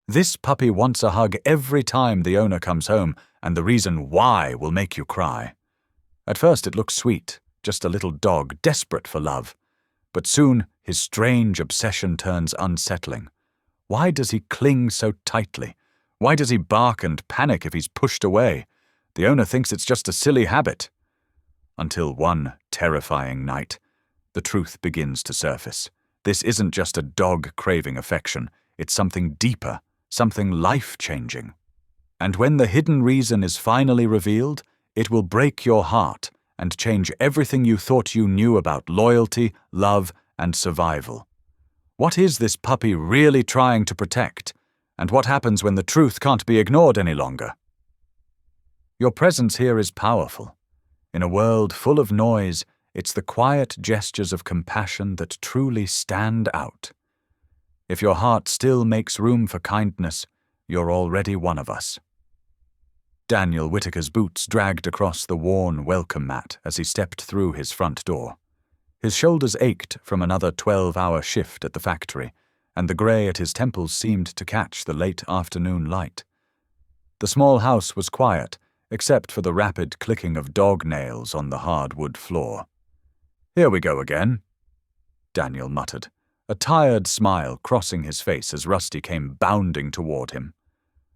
This puppy wants a hug every time the owner comes home, and the reason why will make you cry. At first it looks sweet, just a little dog desperate for love. But soon his strange obsession turns unsettling. Why does he cling so tightly? Why does he bark and panic if he's pushed away? The owner thinks it's just a silly habit. Until one terrifying night, the truth begins to surface. This isn't just a dog craving affection, it's something deeper, something life-changing. And when the hidden reason is finally revealed, it will break your heart and change everything you thought you knew about loyalty, love, and survival. What is this puppy really trying to protect? And what happens when the truth can't be ignored any longer? Your presence here is powerful. In a world full of noise, it's the quiet gestures of compassion that truly stand out. If your heart still makes room for kindness, you're already one of us. Daniel Whitaker's boots dragged across the worn welcome mat as he stepped through his front door. His shoulders ached from another 12-hour shift at the factory, and the grey at his temples seemed to catch the late afternoon light. The small house was quiet, except for the rapid clicking of dog nails on the hardwood floor. "Here we go again," Daniel muttered, a tired smile crossing his face as Rusty came bounding toward him.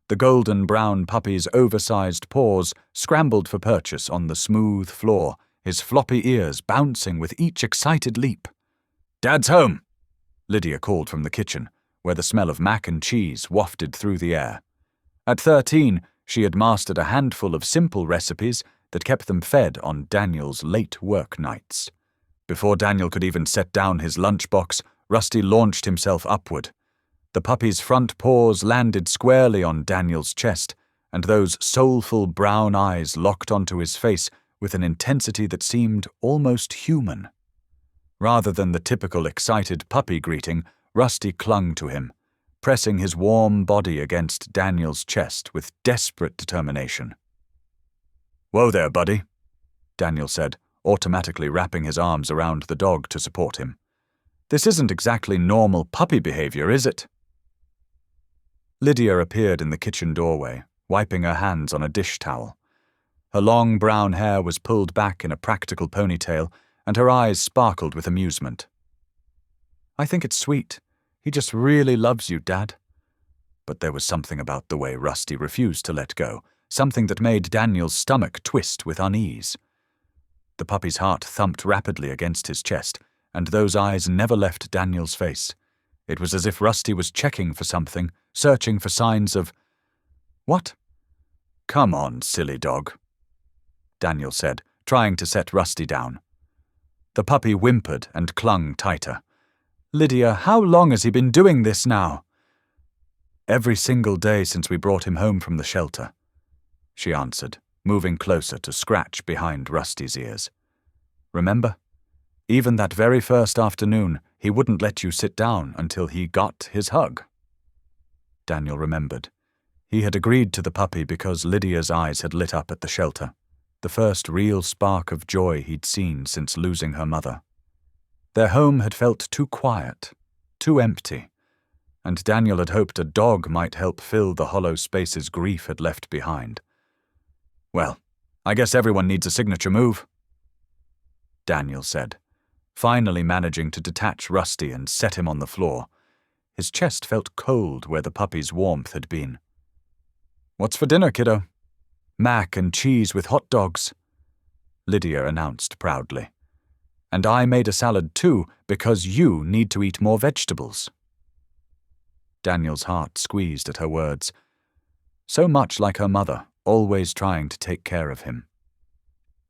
The golden-brown puppy's oversized paws scrambled for purchase on the smooth floor, his floppy ears bouncing with each excited leap. "Dad's home," Lydia called from the kitchen, where the smell of mac and cheese wafted through the air. At 13, she had mastered a handful of simple recipes that kept them fed on Daniel's late work nights. Before Daniel could even set down his lunchbox, Rusty launched himself upward. The puppy's front paws landed squarely on Daniel's chest, and those soulful brown eyes locked onto his face with an intensity that seemed almost human. Rather than the typical excited puppy greeting, Rusty clung to him, pressing his warm body against Daniel's chest with desperate determination. "Whoa there, buddy," Daniel said, automatically wrapping his arms around the dog to support him. "This isn't exactly normal puppy behavior, is it?" Lydia appeared in the kitchen doorway, wiping her hands on a dish towel. Her long brown hair was pulled back in a practical ponytail, and her eyes sparkled with amusement. "I think it's sweet. He just really loves you, Dad." But there was something about the way Rusty refused to let go, something that made Daniel's stomach twist with unease. The puppy's heart thumped rapidly against his chest, and those eyes never left Daniel's face. It was as if Rusty was checking for something, searching for signs of... "What?" "Come on, silly dog," Daniel said, trying to set Rusty down. The puppy whimpered and clung tighter. "Lydia, how long has he been doing this now?" "Every single day since we brought him home from the shelter," she answered, moving closer to scratch behind Rusty's ears. "Remember? Even that very first afternoon, he wouldn't let you sit down until he got his hug." Daniel remembered. He had agreed to the puppy because Lydia's eyes had lit up at the shelter, the first real spark of joy he'd seen since losing her mother. Their home had felt too quiet, too empty, and Daniel had hoped a dog might help fill the hollow spaces grief had left behind. "Well, I guess everyone needs a signature move," Daniel said, finally managing to detach Rusty and set him on the floor. His chest felt cold where the puppy's warmth had been. "What's for dinner, kiddo?" "Mac and cheese with hot dogs," Lydia announced proudly. "And I made a salad too, because you need to eat more vegetables." Daniel's heart squeezed at her words. So much like her mother, always trying to take care of him.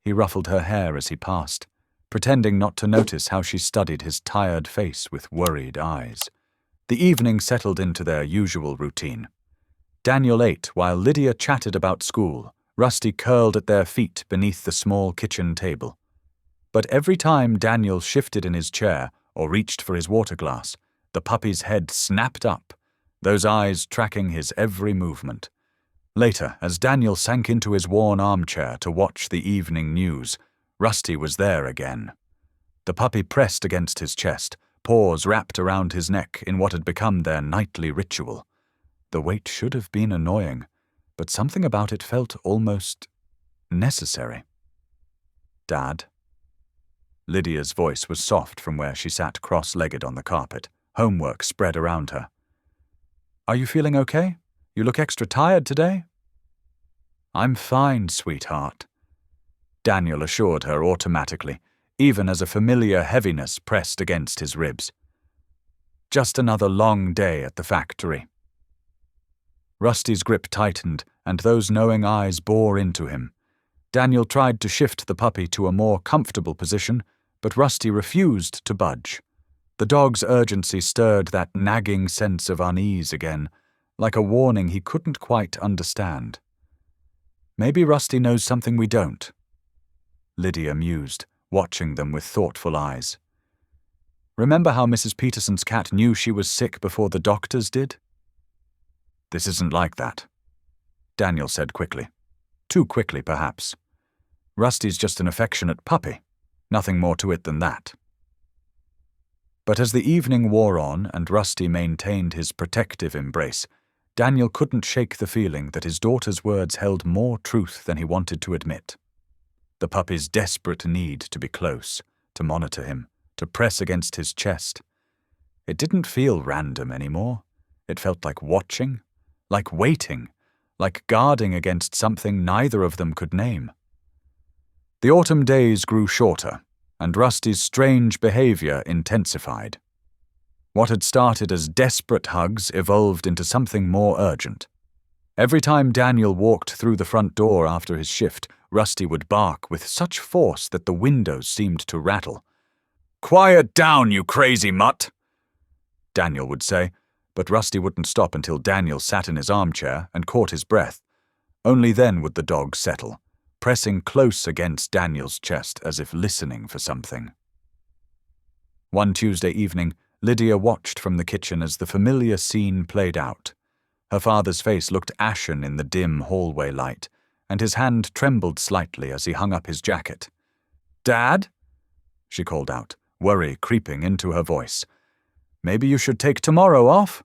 He ruffled her hair as he passed, pretending not to notice how she studied his tired face with worried eyes. The evening settled into their usual routine. Daniel ate while Lydia chatted about school, Rusty curled at their feet beneath the small kitchen table. But every time Daniel shifted in his chair or reached for his water glass, the puppy's head snapped up, those eyes tracking his every movement. Later, as Daniel sank into his worn armchair to watch the evening news, Rusty was there again. The puppy pressed against his chest, paws wrapped around his neck in what had become their nightly ritual. The wait should have been annoying, but something about it felt almost necessary. "Dad?" Lydia's voice was soft from where she sat cross-legged on the carpet, homework spread around her. "Are you feeling okay? You look extra tired today?" "I'm fine, sweetheart," Daniel assured her automatically, even as a familiar heaviness pressed against his ribs. "Just another long day at the factory." Rusty's grip tightened, and those knowing eyes bore into him. Daniel tried to shift the puppy to a more comfortable position, but Rusty refused to budge. The dog's urgency stirred that nagging sense of unease again, like a warning he couldn't quite understand. "Maybe Rusty knows something we don't," Lydia mused, watching them with thoughtful eyes. "Remember how Mrs. Peterson's cat knew she was sick before the doctors did?" "This isn't like that," Daniel said quickly. Too quickly, perhaps. "Rusty's just an affectionate puppy. Nothing more to it than that." But as the evening wore on and Rusty maintained his protective embrace, Daniel couldn't shake the feeling that his daughter's words held more truth than he wanted to admit. The puppy's desperate need to be close, to monitor him, to press against his chest. It didn't feel random anymore. It felt like watching, like waiting, like guarding against something neither of them could name. The autumn days grew shorter, and Rusty's strange behavior intensified. What had started as desperate hugs evolved into something more urgent. Every time Daniel walked through the front door after his shift, Rusty would bark with such force that the windows seemed to rattle. "Quiet down, you crazy mutt," Daniel would say, but Rusty wouldn't stop until Daniel sat in his armchair and caught his breath. Only then would the dog settle, pressing close against Daniel's chest as if listening for something. One Tuesday evening, Lydia watched from the kitchen as the familiar scene played out. Her father's face looked ashen in the dim hallway light, and his hand trembled slightly as he hung up his jacket. "Dad?" she called out, worry creeping into her voice. "Maybe you should take tomorrow off?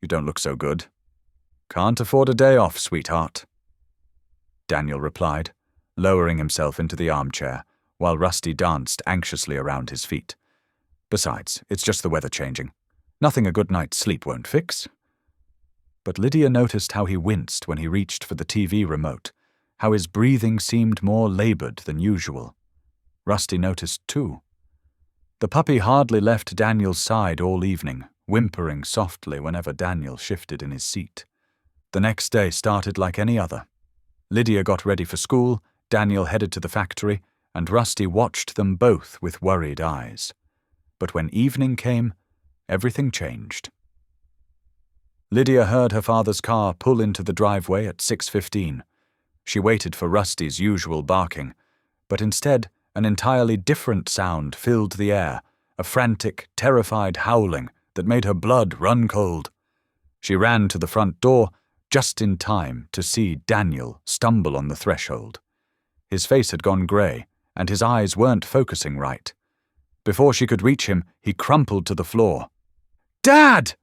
You don't look so good." "Can't afford a day off, sweetheart," Daniel replied, lowering himself into the armchair, while Rusty danced anxiously around his feet. "Besides, it's just the weather changing. Nothing a good night's sleep won't fix." But Lydia noticed how he winced when he reached for the TV remote, how his breathing seemed more labored than usual. Rusty noticed too. The puppy hardly left Daniel's side all evening, whimpering softly whenever Daniel shifted in his seat. The next day started like any other. Lydia got ready for school, Daniel headed to the factory, and Rusty watched them both with worried eyes. But when evening came, everything changed. Lydia heard her father's car pull into the driveway at 6:15. She waited for Rusty's usual barking, but instead an entirely different sound filled the air, a frantic, terrified howling that made her blood run cold. She ran to the front door just in time to see Daniel stumble on the threshold. His face had gone grey, and his eyes weren't focusing right. Before she could reach him, he crumpled to the floor. "Dad!"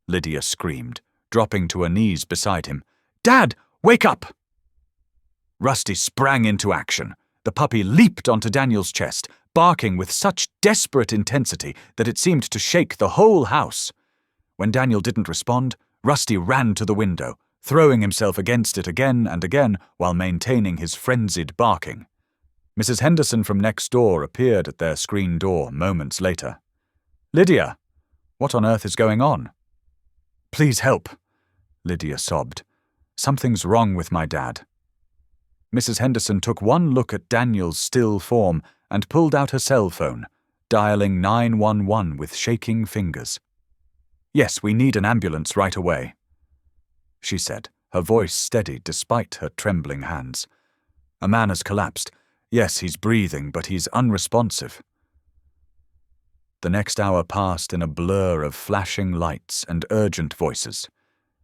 Lydia screamed, dropping to her knees beside him. "Dad, wake up!" Rusty sprang into action. The puppy leaped onto Daniel's chest, barking with such desperate intensity that it seemed to shake the whole house. When Daniel didn't respond, Rusty ran to the window, throwing himself against it again and again while maintaining his frenzied barking. Mrs. Henderson from next door appeared at their screen door moments later. "Lydia, what on earth is going on?" "Please help," Lydia sobbed. "Something's wrong with my dad." Mrs. Henderson took one look at Daniel's still form and pulled out her cell phone, dialing 911 with shaking fingers. "Yes, we need an ambulance right away," she said, her voice steady despite her trembling hands. "A man has collapsed. Yes, he's breathing, but he's unresponsive." The next hour passed in a blur of flashing lights and urgent voices.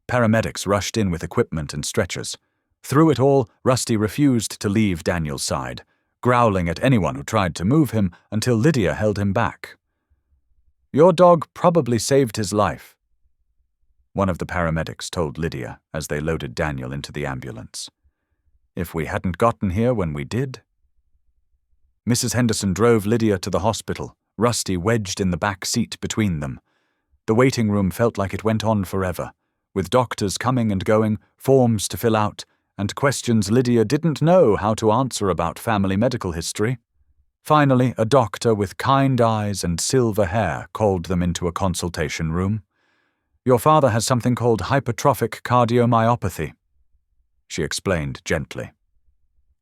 Paramedics rushed in with equipment and stretchers. Through it all, Rusty refused to leave Daniel's side, growling at anyone who tried to move him until Lydia held him back. "Your dog probably saved his life," one of the paramedics told Lydia as they loaded Daniel into the ambulance. If we hadn't gotten here when we did. Mrs. Henderson drove Lydia to the hospital, Rusty wedged in the back seat between them. The waiting room felt like it went on forever, with doctors coming and going, forms to fill out, and questions Lydia didn't know how to answer about family medical history. Finally, a doctor with kind eyes and silver hair called them into a consultation room. "Your father has something called hypertrophic cardiomyopathy," she explained gently.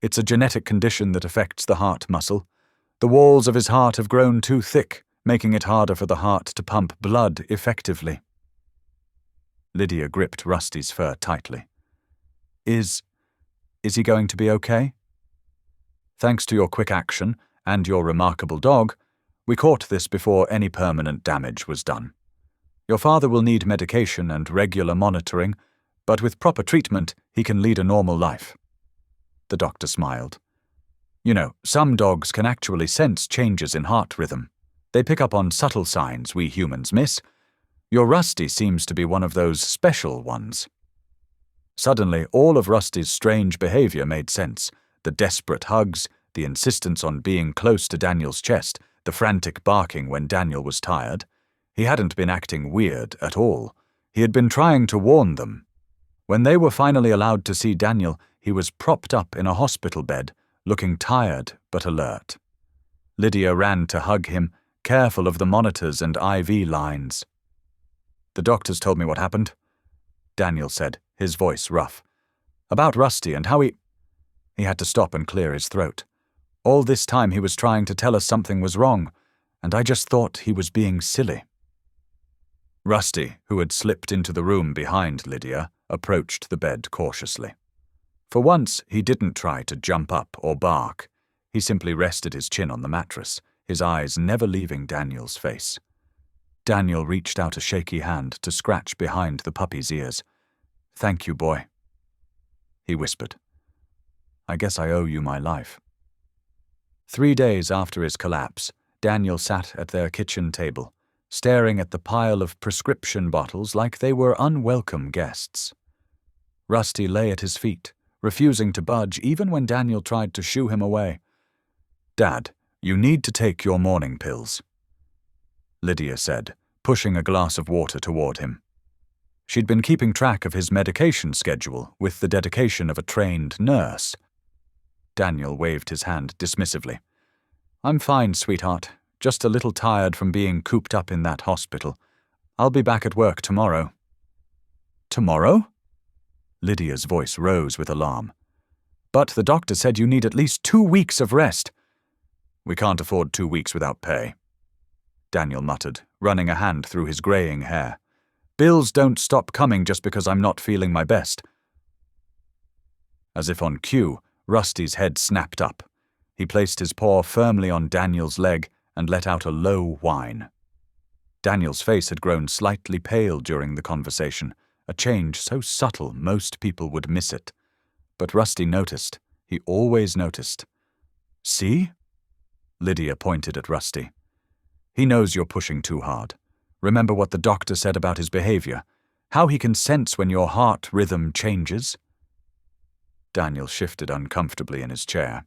"It's a genetic condition that affects the heart muscle. The walls of his heart have grown too thick, making it harder for the heart to pump blood effectively." Lydia gripped Rusty's fur tightly. Is he going to be okay?" "Thanks to your quick action and your remarkable dog, we caught this before any permanent damage was done. Your father will need medication and regular monitoring, but with proper treatment, he can lead a normal life." The doctor smiled. "You know, some dogs can actually sense changes in heart rhythm. They pick up on subtle signs we humans miss. Your Rusty seems to be one of those special ones." Suddenly, all of Rusty's strange behavior made sense. The desperate hugs, the insistence on being close to Daniel's chest, the frantic barking when Daniel was tired. He hadn't been acting weird at all. He had been trying to warn them. When they were finally allowed to see Daniel, he was propped up in a hospital bed, looking tired but alert. Lydia ran to hug him, careful of the monitors and IV lines. "The doctors told me what happened," Daniel said, his voice rough. "About Rusty and how he—" He had to stop and clear his throat. "All this time he was trying to tell us something was wrong, and I just thought he was being silly." Rusty, who had slipped into the room behind Lydia, approached the bed cautiously. For once, he didn't try to jump up or bark. He simply rested his chin on the mattress, his eyes never leaving Daniel's face. Daniel reached out a shaky hand to scratch behind the puppy's ears. "Thank you, boy," he whispered. "I guess I owe you my life." 3 days after his collapse, Daniel sat at their kitchen table, staring at the pile of prescription bottles like they were unwelcome guests. Rusty lay at his feet, refusing to budge even when Daniel tried to shoo him away. "Dad, you need to take your morning pills," Lydia said, pushing a glass of water toward him. She'd been keeping track of his medication schedule with the dedication of a trained nurse. Daniel waved his hand dismissively. "I'm fine, sweetheart. Just a little tired from being cooped up in that hospital. I'll be back at work tomorrow." "Tomorrow?" Lydia's voice rose with alarm. "But the doctor said you need at least 2 weeks of rest." "We can't afford 2 weeks without pay," Daniel muttered, running a hand through his graying hair. "Bills don't stop coming just because I'm not feeling my best." As if on cue, Rusty's head snapped up. He placed his paw firmly on Daniel's leg and let out a low whine. Daniel's face had grown slightly pale during the conversation, a change so subtle most people would miss it. But Rusty noticed. He always noticed. "See?" Lydia pointed at Rusty. "He knows you're pushing too hard. Remember what the doctor said about his behavior, how he can sense when your heart rhythm changes?" Daniel shifted uncomfortably in his chair.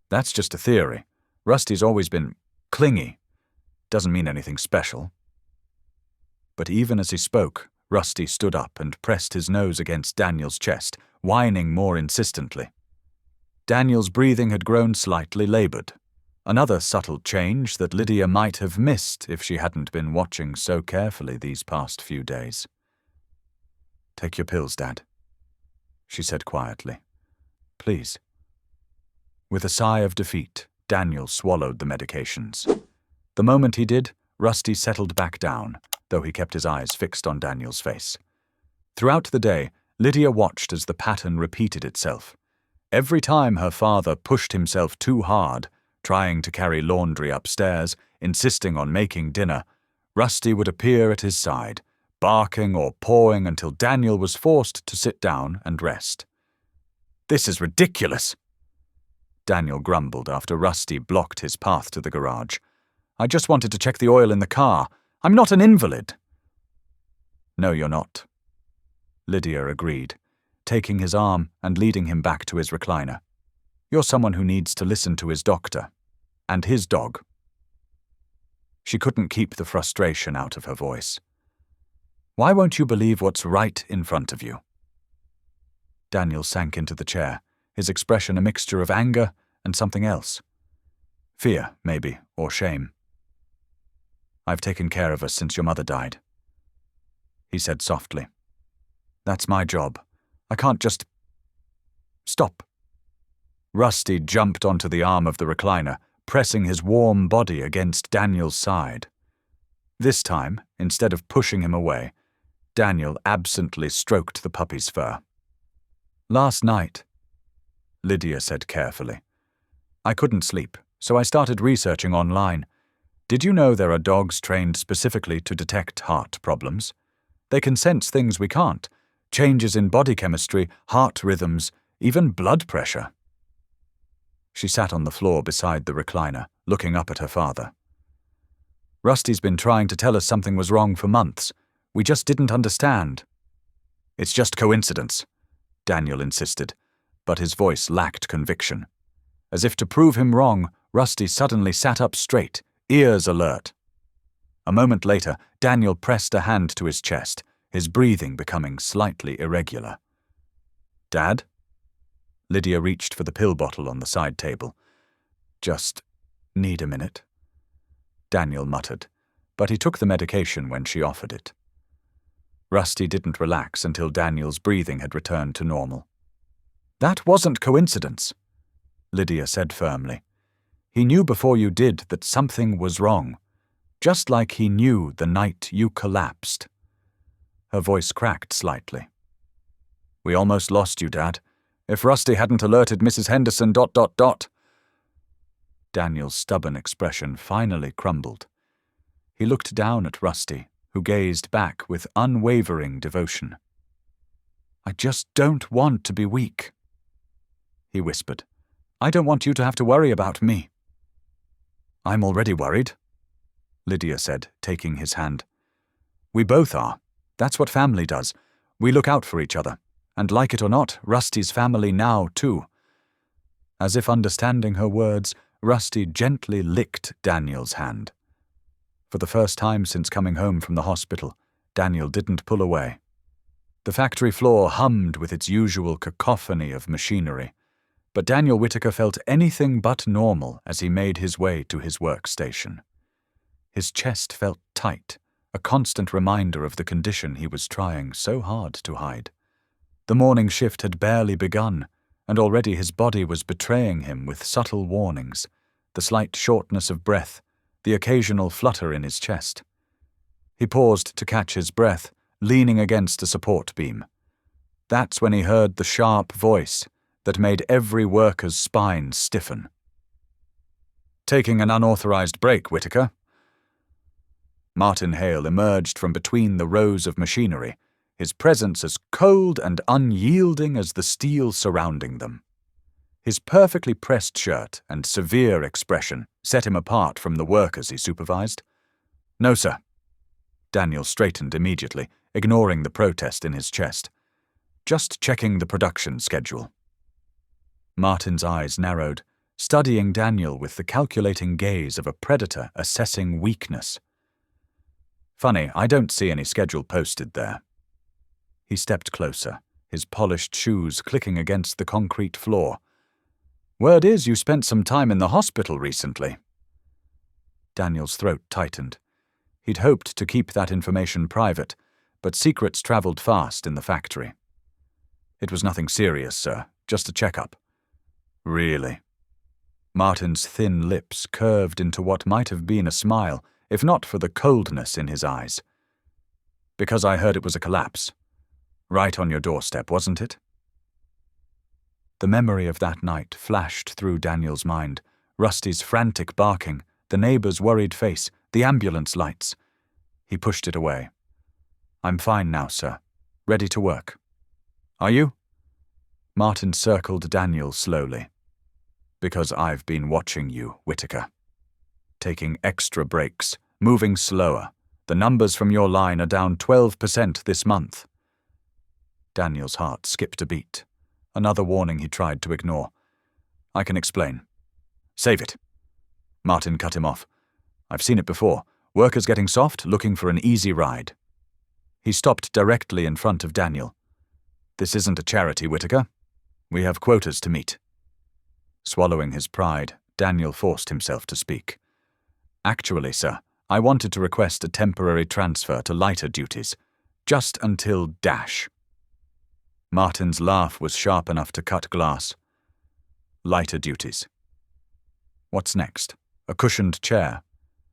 "That's just a theory. Rusty's always been clingy. Doesn't mean anything special." But even as he spoke, Rusty stood up and pressed his nose against Daniel's chest, whining more insistently. Daniel's breathing had grown slightly labored. Another subtle change that Lydia might have missed if she hadn't been watching so carefully these past few days. "Take your pills, Dad," she said quietly. "Please." With a sigh of defeat, Daniel swallowed the medications. The moment he did, Rusty settled back down, though he kept his eyes fixed on Daniel's face. Throughout the day, Lydia watched as the pattern repeated itself. Every time her father pushed himself too hard, trying to carry laundry upstairs, insisting on making dinner, Rusty would appear at his side, barking or pawing until Daniel was forced to sit down and rest. "This is ridiculous," Daniel grumbled after Rusty blocked his path to the garage. "I just wanted to check the oil in the car. I'm not an invalid." "No, you're not," Lydia agreed, taking his arm and leading him back to his recliner. You're someone who needs to listen to his doctor. And his dog. She couldn't keep the frustration out of her voice. Why won't you believe what's right in front of you? Daniel sank into the chair, his expression a mixture of anger and something else. Fear, maybe, or shame. I've taken care of us since your mother died, he said softly. That's my job. I can't just... Stop. Rusty jumped onto the arm of the recliner, pressing his warm body against Daniel's side. This time, instead of pushing him away, Daniel absently stroked the puppy's fur. Last night, Lydia said carefully, I couldn't sleep, so I started researching online. Did you know there are dogs trained specifically to detect heart problems? They can sense things we can't, changes in body chemistry, heart rhythms, even blood pressure. She sat on the floor beside the recliner, looking up at her father. Rusty's been trying to tell us something was wrong for months. We just didn't understand. It's just coincidence, Daniel insisted, but his voice lacked conviction. As if to prove him wrong, Rusty suddenly sat up straight, ears alert. A moment later, Daniel pressed a hand to his chest, his breathing becoming slightly irregular. Dad? Lydia reached for the pill bottle on the side table. Just need a minute, Daniel muttered, but he took the medication when she offered it. Rusty didn't relax until Daniel's breathing had returned to normal. That wasn't coincidence, Lydia said firmly. He knew before you did that something was wrong, just like he knew the night you collapsed. Her voice cracked slightly. We almost lost you, Dad. If Rusty hadn't alerted Mrs. Henderson... Daniel's stubborn expression finally crumbled. He looked down at Rusty, who gazed back with unwavering devotion. I just don't want to be weak, he whispered. I don't want you to have to worry about me. I'm already worried, Lydia said, taking his hand. We both are. That's what family does. We look out for each other. And like it or not, Rusty's family now, too. As if understanding her words, Rusty gently licked Daniel's hand. For the first time since coming home from the hospital, Daniel didn't pull away. The factory floor hummed with its usual cacophony of machinery, but Daniel Whitaker felt anything but normal as he made his way to his workstation. His chest felt tight, a constant reminder of the condition he was trying so hard to hide. The morning shift had barely begun, and already his body was betraying him with subtle warnings, the slight shortness of breath, the occasional flutter in his chest. He paused to catch his breath, leaning against a support beam. That's when he heard the sharp voice that made every worker's spine stiffen. Taking an unauthorized break, Whitaker. Martin Hale emerged from between the rows of machinery, his presence as cold and unyielding as the steel surrounding them. His perfectly pressed shirt and severe expression set him apart from the workers he supervised. No, sir. Daniel straightened immediately, ignoring the protest in his chest. Just checking the production schedule. Martin's eyes narrowed, studying Daniel with the calculating gaze of a predator assessing weakness. Funny, I don't see any schedule posted there. He stepped closer, his polished shoes clicking against the concrete floor. Word is you spent some time in the hospital recently. Daniel's throat tightened. He'd hoped to keep that information private, but secrets traveled fast in the factory. It was nothing serious, sir, just a checkup. Really? Martin's thin lips curved into what might have been a smile, if not for the coldness in his eyes. Because I heard it was a collapse. Right on your doorstep, wasn't it? The memory of that night flashed through Daniel's mind. Rusty's frantic barking, the neighbor's worried face, the ambulance lights. He pushed it away. I'm fine now, sir. Ready to work. Are you? Martin circled Daniel slowly. Because I've been watching you, Whitaker. Taking extra breaks, moving slower. The numbers from your line are down 12% this month. Daniel's heart skipped a beat. Another warning he tried to ignore. "I can explain." "Save it." Martin cut him off. "I've seen it before. Workers getting soft, looking for an easy ride." He stopped directly in front of Daniel. "This isn't a charity, Whitaker. We have quotas to meet." Swallowing his pride, Daniel forced himself to speak. "Actually, sir, I wanted to request a temporary transfer to lighter duties, just until dash." Martin's laugh was sharp enough to cut glass. "Lighter duties. What's next? A cushioned chair?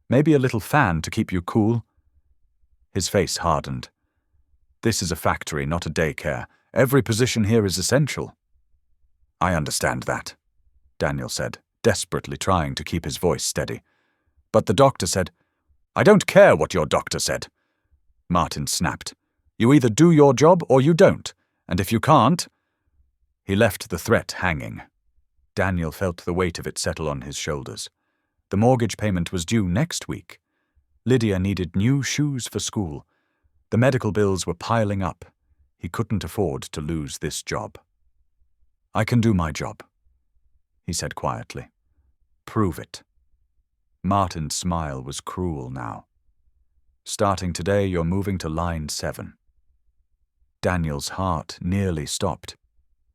Maybe a little fan to keep you cool?" His face hardened. "This is a factory, not a daycare. Every position here is essential." "I understand that," Daniel said, desperately trying to keep his voice steady. "But the doctor said—" "I don't care what your doctor said," Martin snapped. "You either do your job or you don't, and if you can't—" He left the threat hanging. Daniel felt the weight of it settle on his shoulders. The mortgage payment was due next week. Lydia needed new shoes for school. The medical bills were piling up. He couldn't afford to lose this job. "I can do my job," he said quietly. "Prove it." Martin's smile was cruel now. "Starting today, you're moving to line 7. Daniel's heart nearly stopped.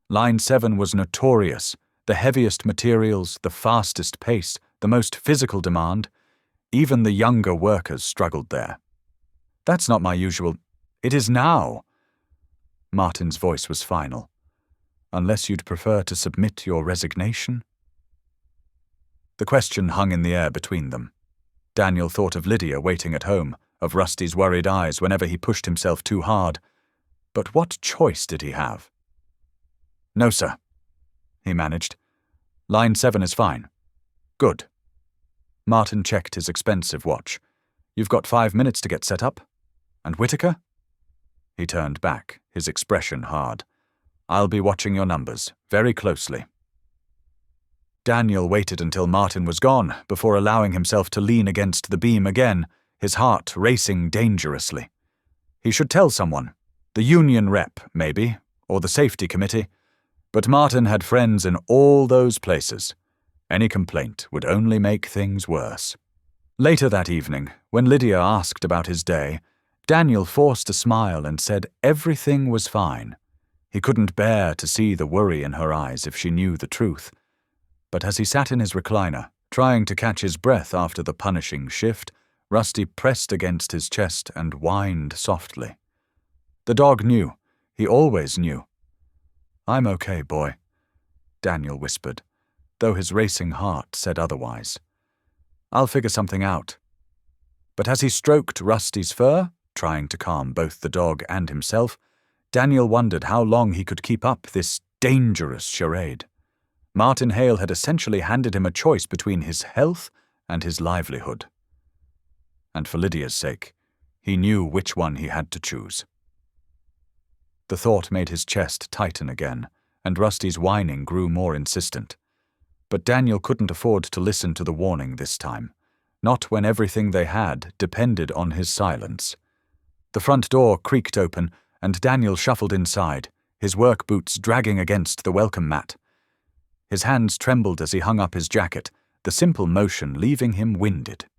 Line 7 was notorious. The heaviest materials, the fastest pace, the most physical demand. Even the younger workers struggled there. "That's not my usual—" "It is now." Martin's voice was final. "Unless you'd prefer to submit your resignation?" The question hung in the air between them. Daniel thought of Lydia waiting at home, of Rusty's worried eyes whenever he pushed himself too hard. But what choice did he have? "No, sir," he managed. "Line 7 is fine." "Good." Martin checked his expensive watch. "You've got 5 minutes to get set up. And Whitaker?" He turned back, his expression hard. "I'll be watching your numbers, very closely." Daniel waited until Martin was gone before allowing himself to lean against the beam again, his heart racing dangerously. He should tell someone. The union rep, maybe, or the safety committee. But Martin had friends in all those places. Any complaint would only make things worse. Later that evening, when Lydia asked about his day, Daniel forced a smile and said everything was fine. He couldn't bear to see the worry in her eyes if she knew the truth. But as he sat in his recliner, trying to catch his breath after the punishing shift, Rusty pressed against his chest and whined softly. The dog knew. He always knew. "I'm okay, boy," Daniel whispered, though his racing heart said otherwise. "I'll figure something out." But as he stroked Rusty's fur, trying to calm both the dog and himself, Daniel wondered how long he could keep up this dangerous charade. Martin Hale had essentially handed him a choice between his health and his livelihood. And for Lydia's sake, he knew which one he had to choose. The thought made his chest tighten again, and Rusty's whining grew more insistent. But Daniel couldn't afford to listen to the warning this time, not when everything they had depended on his silence. The front door creaked open, and Daniel shuffled inside, his work boots dragging against the welcome mat. His hands trembled as he hung up his jacket, the simple motion leaving him winded.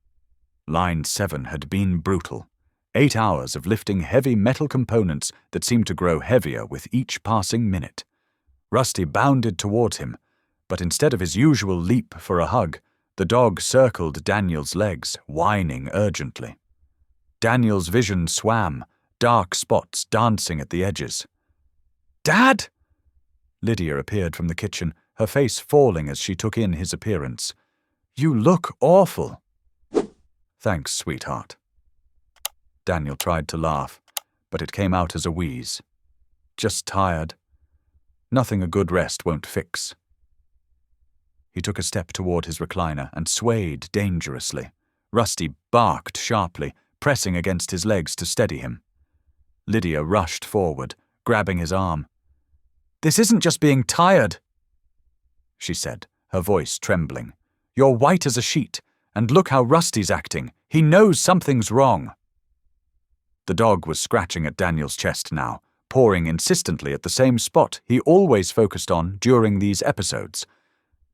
Line 7 had been brutal. 8 hours of lifting heavy metal components that seemed to grow heavier with each passing minute. Rusty bounded towards him, but instead of his usual leap for a hug, the dog circled Daniel's legs, whining urgently. Daniel's vision swam, dark spots dancing at the edges. "Dad!" Lydia appeared from the kitchen, her face falling as she took in his appearance. "You look awful." "Thanks, sweetheart." Daniel tried to laugh, but it came out as a wheeze. "Just tired. Nothing a good rest won't fix." He took a step toward his recliner and swayed dangerously. Rusty barked sharply, pressing against his legs to steady him. Lydia rushed forward, grabbing his arm. "This isn't just being tired," she said, her voice trembling. "You're white as a sheet, and look how Rusty's acting. He knows something's wrong." The dog was scratching at Daniel's chest now, pawing insistently at the same spot he always focused on during these episodes.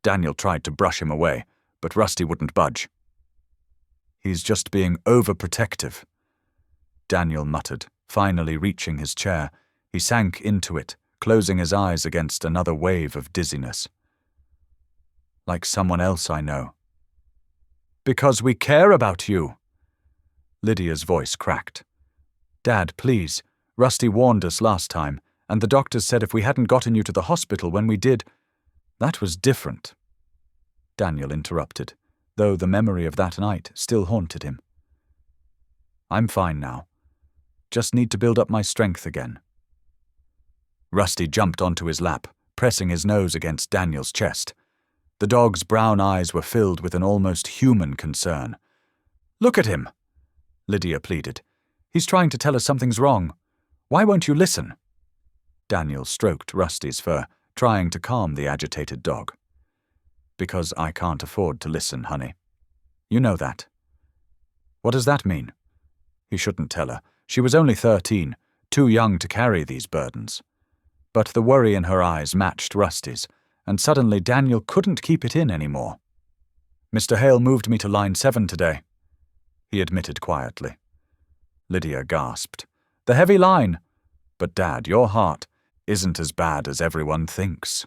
Daniel tried to brush him away, but Rusty wouldn't budge. "He's just being overprotective," Daniel muttered, finally reaching his chair. He sank into it, closing his eyes against another wave of dizziness. "Like someone else I know." "Because we care about you." Lydia's voice cracked. "Dad, please. Rusty warned us last time, and the doctors said if we hadn't gotten you to the hospital when we did, that was different." Daniel interrupted, though the memory of that night still haunted him. "I'm fine now. Just need to build up my strength again." Rusty jumped onto his lap, pressing his nose against Daniel's chest. The dog's brown eyes were filled with an almost human concern. "Look at him," Lydia pleaded. "He's trying to tell us something's wrong. Why won't you listen?" Daniel stroked Rusty's fur, trying to calm the agitated dog. "Because I can't afford to listen, honey. You know that." "What does that mean?" He shouldn't tell her. She was only 13, too young to carry these burdens. But the worry in her eyes matched Rusty's, and suddenly Daniel couldn't keep it in anymore. "Mr. Hale moved me to line 7 today," he admitted quietly. Lydia gasped. "The heavy line! But Dad, your heart isn't as bad as everyone thinks,"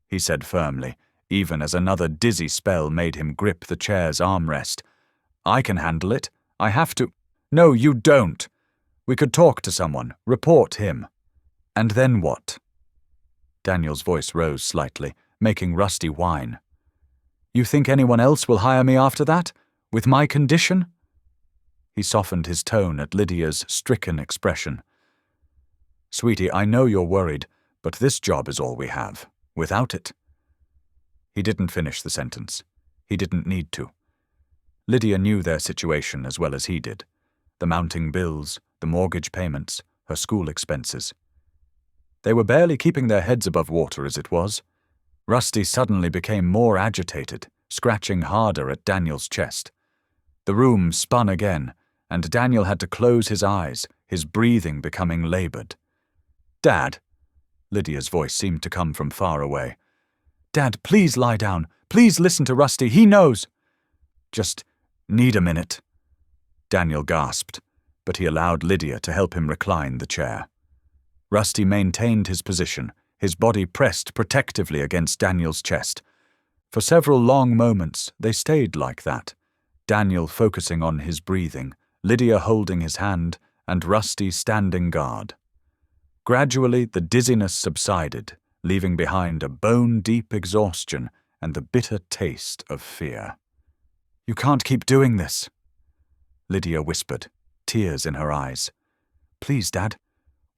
he said firmly, even as another dizzy spell made him grip the chair's armrest. "I can handle it. I have to." "No, you don't. We could talk to someone, report him." "And then what?" Daniel's voice rose slightly, making Rusty whine. "You think anyone else will hire me after that? With my condition?" He softened his tone at Lydia's stricken expression. "Sweetie, I know you're worried, but this job is all we have. Without it—" He didn't finish the sentence. He didn't need to. Lydia knew their situation as well as he did. The mounting bills, the mortgage payments, her school expenses. They were barely keeping their heads above water as it was. Rusty suddenly became more agitated, scratching harder at Daniel's chest. The room spun again, and Daniel had to close his eyes, his breathing becoming labored. "Dad," Lydia's voice seemed to come from far away. "Dad, please lie down. Please listen to Rusty. He knows." "Just need a minute," Daniel gasped, but he allowed Lydia to help him recline the chair. Rusty maintained his position, his body pressed protectively against Daniel's chest. For several long moments, they stayed like that, Daniel focusing on his breathing, Lydia holding his hand, and Rusty standing guard. Gradually, the dizziness subsided, leaving behind a bone-deep exhaustion and the bitter taste of fear. "You can't keep doing this," Lydia whispered, tears in her eyes. "Please, Dad.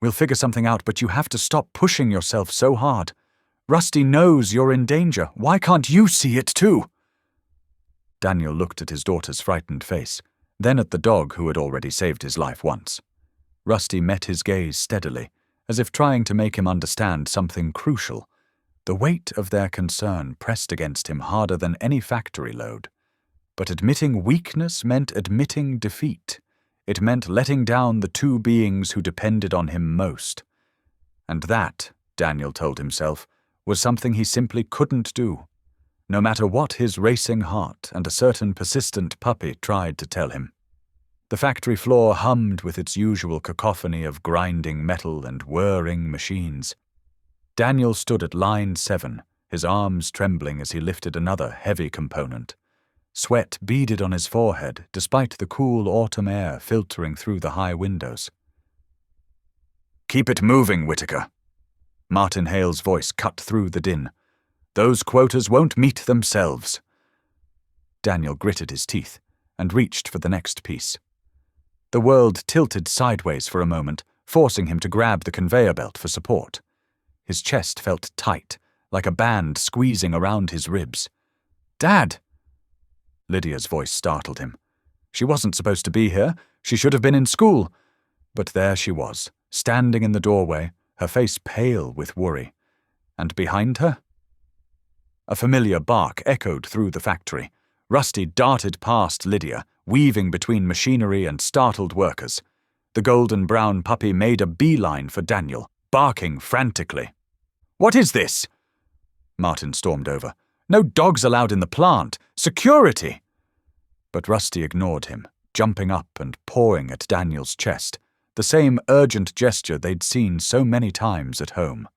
We'll figure something out, but you have to stop pushing yourself so hard. Rusty knows you're in danger. Why can't you see it too?" Daniel looked at his daughter's frightened face, then at the dog who had already saved his life once. Rusty met his gaze steadily, as if trying to make him understand something crucial. The weight of their concern pressed against him harder than any factory load. But admitting weakness meant admitting defeat. It meant letting down the two beings who depended on him most. And that, Daniel told himself, was something he simply couldn't do, no matter what his racing heart and a certain persistent puppy tried to tell him. The factory floor hummed with its usual cacophony of grinding metal and whirring machines. Daniel stood at line 7, his arms trembling as he lifted another heavy component. Sweat beaded on his forehead despite the cool autumn air filtering through the high windows. "Keep it moving, Whitaker." Martin Hale's voice cut through the din. "Those quotas won't meet themselves." Daniel gritted his teeth and reached for the next piece. The world tilted sideways for a moment, forcing him to grab the conveyor belt for support. His chest felt tight, like a band squeezing around his ribs. "Dad!" Lydia's voice startled him. She wasn't supposed to be here. She should have been in school. But there she was, standing in the doorway, her face pale with worry. And behind her? A familiar bark echoed through the factory. Rusty darted past Lydia, weaving between machinery and startled workers. The golden brown puppy made a beeline for Daniel, barking frantically. "What is this?" Martin stormed over. "No dogs allowed in the plant! Security!" But Rusty ignored him, jumping up and pawing at Daniel's chest, the same urgent gesture they'd seen so many times at home.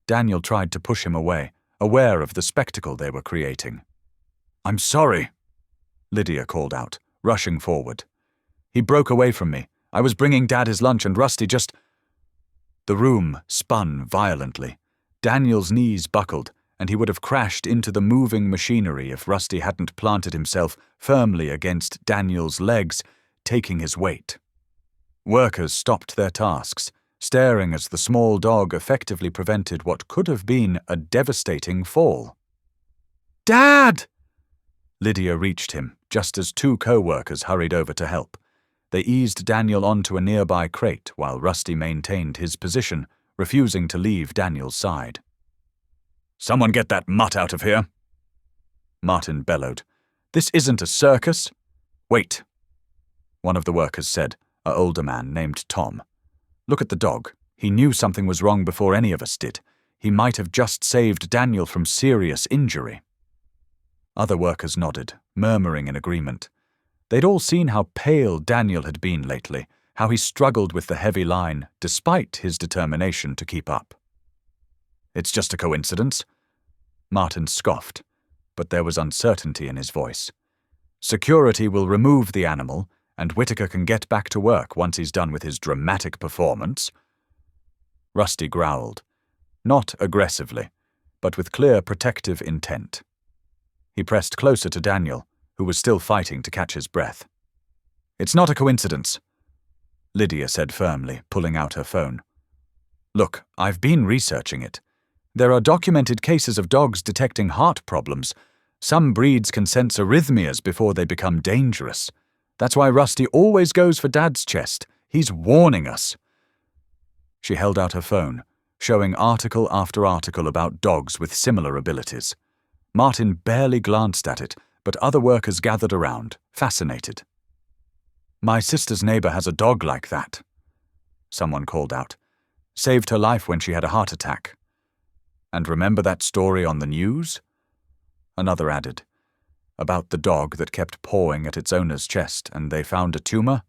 Daniel tried to push him away, aware of the spectacle they were creating. "I'm sorry," Lydia called out, rushing forward. "He broke away from me. I was bringing Dad his lunch and Rusty just—" The room spun violently. Daniel's knees buckled, and he would have crashed into the moving machinery if Rusty hadn't planted himself firmly against Daniel's legs, taking his weight. Workers stopped their tasks, staring as the small dog effectively prevented what could have been a devastating fall. "Dad!" Lydia reached him, just as two co-workers hurried over to help. They eased Daniel onto a nearby crate while Rusty maintained his position, refusing to leave Daniel's side. "Someone get that mutt out of here!" Martin bellowed. "This isn't a circus." "Wait," one of the workers said, an older man named Tom. "Look at the dog. He knew something was wrong before any of us did. He might have just saved Daniel from serious injury." Other workers nodded, murmuring in agreement. They'd all seen how pale Daniel had been lately, how he struggled with the heavy line despite his determination to keep up. "It's just a coincidence," Martin scoffed, but there was uncertainty in his voice. "Security will remove the animal, and Whitaker can get back to work once he's done with his dramatic performance." Rusty growled, not aggressively, but with clear protective intent. He pressed closer to Daniel, who was still fighting to catch his breath. "It's not a coincidence," Lydia said firmly, pulling out her phone. "Look, I've been researching it. There are documented cases of dogs detecting heart problems. Some breeds can sense arrhythmias before they become dangerous. That's why Rusty always goes for Dad's chest. He's warning us." She held out her phone, showing article after article about dogs with similar abilities. Martin barely glanced at it, but other workers gathered around, fascinated. "My sister's neighbor has a dog like that," someone called out. "Saved her life when she had a heart attack." "And remember that story on the news?" Another added. "About the dog that kept pawing at its owner's chest and they found a tumor?"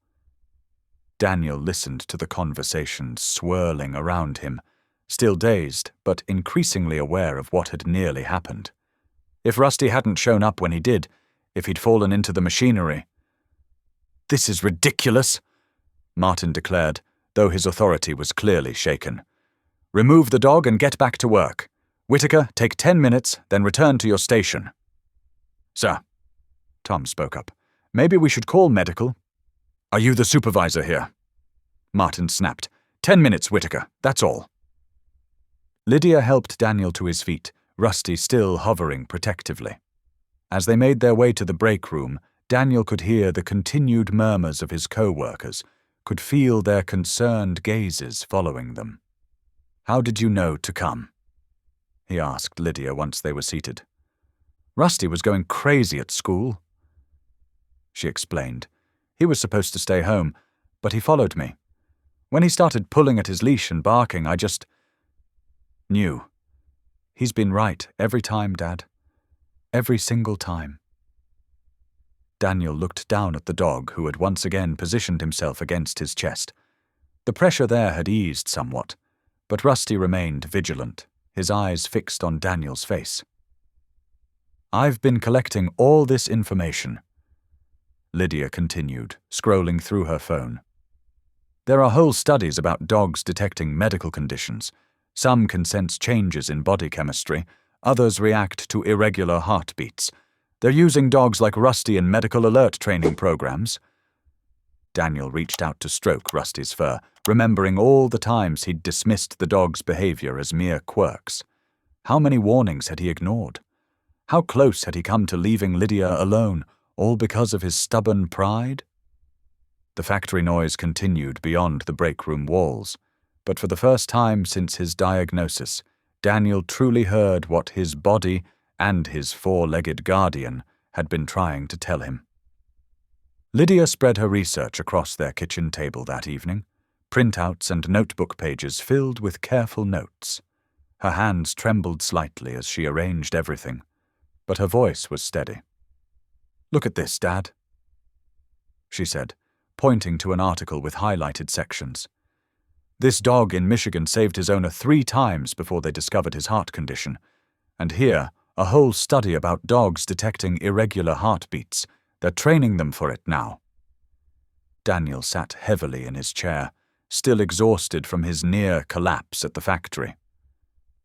Daniel listened to the conversation swirling around him, still dazed but increasingly aware of what had nearly happened. If Rusty hadn't shown up when he did, if he'd fallen into the machinery. "This is ridiculous," Martin declared, though his authority was clearly shaken. "Remove the dog and get back to work. Whitaker, take 10 minutes, then return to your station." "Sir," Tom spoke up, "maybe we should call medical." "Are you the supervisor here?" Martin snapped. 10 minutes, Whitaker, that's all." Lydia helped Daniel to his feet, Rusty still hovering protectively. As they made their way to the break room, Daniel could hear the continued murmurs of his co-workers, could feel their concerned gazes following them. "How did you know to come?" he asked Lydia once they were seated. "Rusty was going crazy at school," she explained. "He was supposed to stay home, but he followed me. When he started pulling at his leash and barking, I just knew. He's been right every time, Dad. Every single time." Daniel looked down at the dog, who had once again positioned himself against his chest. The pressure there had eased somewhat, but Rusty remained vigilant, his eyes fixed on Daniel's face. "I've been collecting all this information," Lydia continued, scrolling through her phone. "There are whole studies about dogs detecting medical conditions. Some can sense changes in body chemistry, others react to irregular heartbeats. They're using dogs like Rusty in medical alert training programs." Daniel reached out to stroke Rusty's fur, remembering all the times he'd dismissed the dog's behavior as mere quirks. How many warnings had he ignored? How close had he come to leaving Lydia alone, all because of his stubborn pride? The factory noise continued beyond the break room walls, but for the first time since his diagnosis, Daniel truly heard what his body and his four-legged guardian had been trying to tell him. Lydia spread her research across their kitchen table that evening, printouts and notebook pages filled with careful notes. Her hands trembled slightly as she arranged everything, but her voice was steady. "Look at this, Dad," she said, pointing to an article with highlighted sections. "This dog in Michigan saved his owner 3 times before they discovered his heart condition. And here, a whole study about dogs detecting irregular heartbeats. They're training them for it now." Daniel sat heavily in his chair, still exhausted from his near collapse at the factory.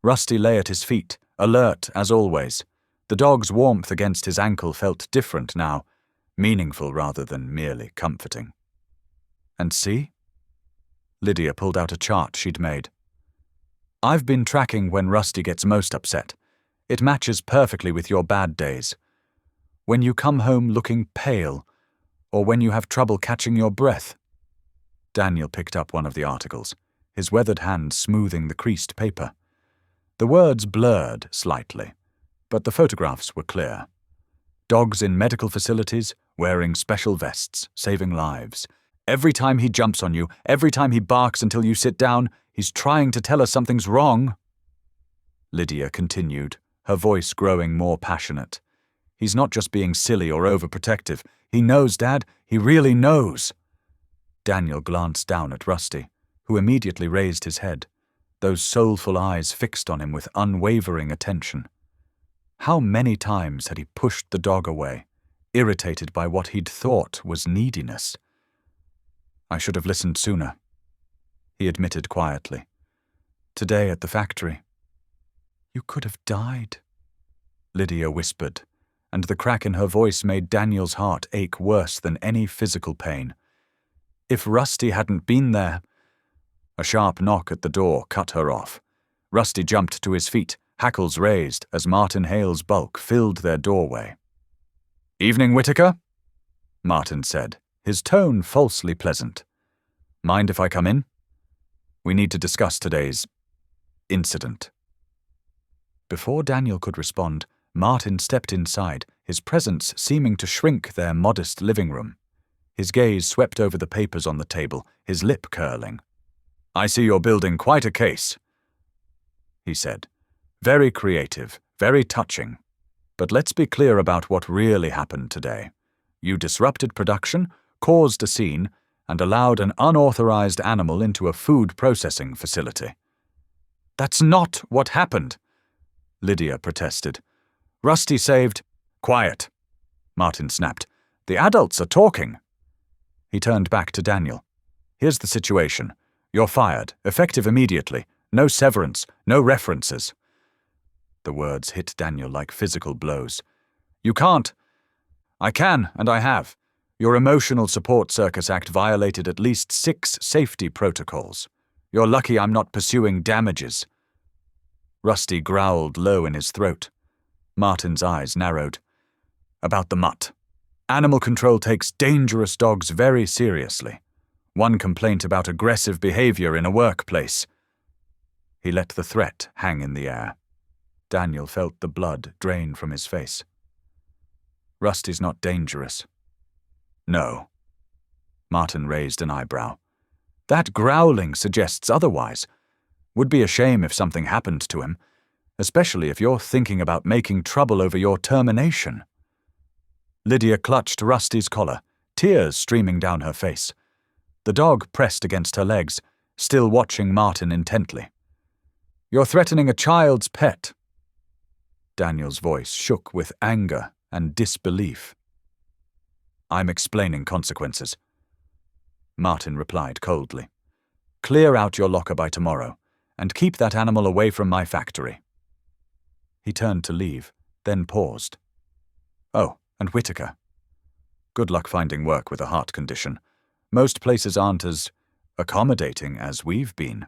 Rusty lay at his feet, alert as always. The dog's warmth against his ankle felt different now, meaningful rather than merely comforting. "And see?" Lydia pulled out a chart she'd made. "I've been tracking when Rusty gets most upset. It matches perfectly with your bad days. When you come home looking pale, or when you have trouble catching your breath." Daniel picked up one of the articles, his weathered hand smoothing the creased paper. The words blurred slightly, but the photographs were clear. Dogs in medical facilities, wearing special vests, saving lives. Every time he jumps on you, every time he barks until you sit down, he's trying to tell us something's wrong. Lydia continued, her voice growing more passionate. "He's not just being silly or overprotective. He knows, Dad. He really knows." Daniel glanced down at Rusty, who immediately raised his head, those soulful eyes fixed on him with unwavering attention. How many times had he pushed the dog away, irritated by what he'd thought was neediness? "I should have listened sooner," he admitted quietly. "Today at the factory." "You could have died," Lydia whispered, and the crack in her voice made Daniel's heart ache worse than any physical pain. "If Rusty hadn't been there—" A sharp knock at the door cut her off. Rusty jumped to his feet, hackles raised as Martin Hale's bulk filled their doorway. "Evening, Whitaker," Martin said, his tone falsely pleasant. "Mind if I come in? We need to discuss today's incident." Before Daniel could respond, Martin stepped inside, his presence seeming to shrink their modest living room. His gaze swept over the papers on the table, his lip curling. "I see you're building quite a case," he said. "Very creative, very touching. But let's be clear about what really happened today. You disrupted production, caused a scene, and allowed an unauthorized animal into a food processing facility." "That's not what happened," Lydia protested. "Rusty saved—" "Quiet," Martin snapped. "The adults are talking." He turned back to Daniel. "Here's the situation. You're fired, effective immediately. No severance, no references." The words hit Daniel like physical blows. "You can't." "I can, and I have. Your Emotional Support Circus Act violated at least 6 safety protocols. You're lucky I'm not pursuing damages." Rusty growled low in his throat. Martin's eyes narrowed. "About the mutt. Animal control takes dangerous dogs very seriously. One complaint about aggressive behavior in a workplace." He let the threat hang in the air. Daniel felt the blood drain from his face. "Rusty's not dangerous." "No." Martin raised an eyebrow. "That growling suggests otherwise. Would be a shame if something happened to him, especially if you're thinking about making trouble over your termination." Lydia clutched Rusty's collar, tears streaming down her face. The dog pressed against her legs, still watching Martin intently. "You're threatening a child's pet." Daniel's voice shook with anger and disbelief. "I'm explaining consequences," Martin replied coldly. "Clear out your locker by tomorrow, and keep that animal away from my factory." He turned to leave, then paused. "Oh, and Whitaker. Good luck finding work with a heart condition. Most places aren't as accommodating as we've been."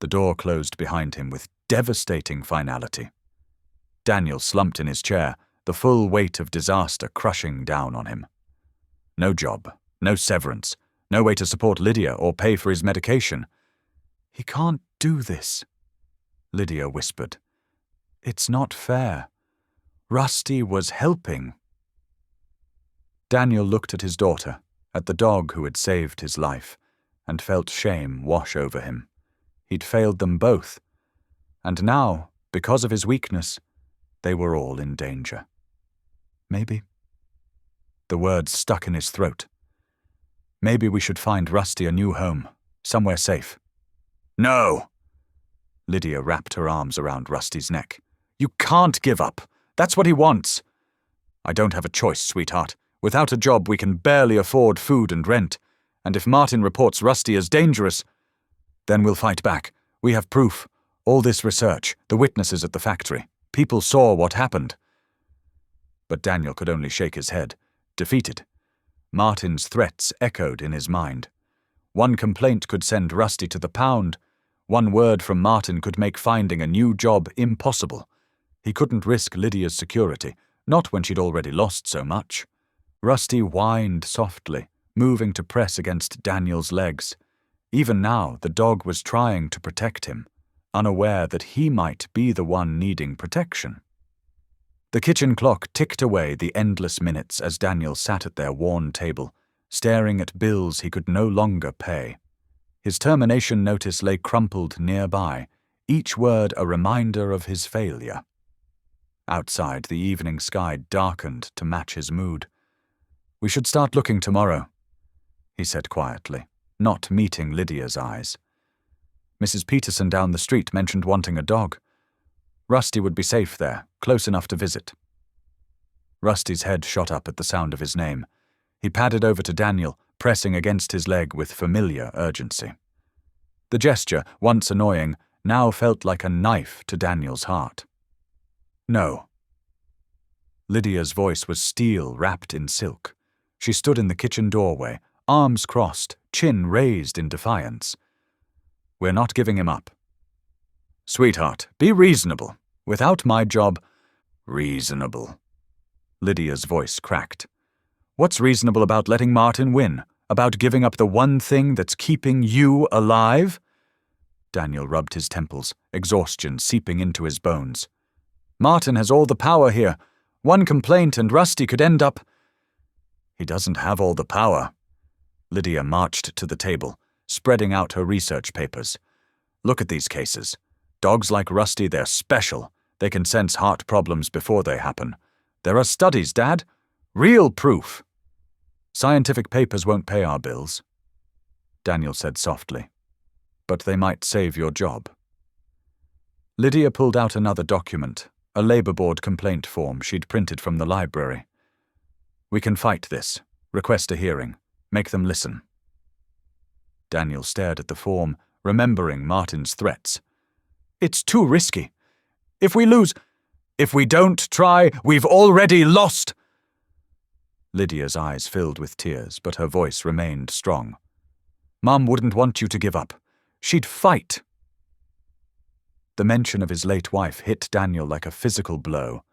The door closed behind him with devastating finality. Daniel slumped in his chair, the full weight of disaster crushing down on him. No job, no severance, no way to support Lydia or pay for his medication. "He can't do this," Lydia whispered. "It's not fair. Rusty was helping." Daniel looked at his daughter, at the dog who had saved his life, and felt shame wash over him. He'd failed them both, and now, because of his weakness, they were all in danger. Maybe. The words stuck in his throat. Maybe we should find Rusty a new home, somewhere safe. No! Lydia wrapped her arms around Rusty's neck. You can't give up. That's what he wants. I don't have a choice, sweetheart. Without a job, we can barely afford food and rent. And if Martin reports Rusty as dangerous, then we'll fight back. We have proof. All this research, the witnesses at the factory. People saw what happened. But Daniel could only shake his head, defeated. Martin's threats echoed in his mind. One complaint could send Rusty to the pound. One word from Martin could make finding a new job impossible. He couldn't risk Lydia's security, not when she'd already lost so much. Rusty whined softly, moving to press against Daniel's legs. Even now, the dog was trying to protect him, unaware that he might be the one needing protection. The kitchen clock ticked away the endless minutes as Daniel sat at their worn table, staring at bills he could no longer pay. His termination notice lay crumpled nearby, each word a reminder of his failure. Outside, the evening sky darkened to match his mood. We should start looking tomorrow, he said quietly, not meeting Lydia's eyes. Mrs. Peterson down the street mentioned wanting a dog. Rusty would be safe there, close enough to visit. Rusty's head shot up at the sound of his name. He padded over to Daniel, pressing against his leg with familiar urgency. The gesture, once annoying, now felt like a knife to Daniel's heart. No. Lydia's voice was steel wrapped in silk. She stood in the kitchen doorway, arms crossed, chin raised in defiance. We're not giving him up. Sweetheart, be reasonable. Without my job, reasonable. Lydia's voice cracked. What's reasonable about letting Martin win? About giving up the one thing that's keeping you alive? Daniel rubbed his temples, exhaustion seeping into his bones. Martin has all the power here. One complaint and Rusty could end up... He doesn't have all the power. Lydia marched to the table, spreading out her research papers. Look at these cases. Dogs like Rusty, they're special. They can sense heart problems before they happen. There are studies, Dad. Real proof. Scientific papers won't pay our bills, Daniel said softly. But they might save your job. Lydia pulled out another document, a labor board complaint form she'd printed from the library. We can fight this. Request a hearing. Make them listen. Daniel stared at the form, remembering Martin's threats. It's too risky. If we lose... If we don't try, we've already lost. Lydia's eyes filled with tears, but her voice remained strong. Mum wouldn't want you to give up. She'd fight. The mention of his late wife hit Daniel like a physical blow.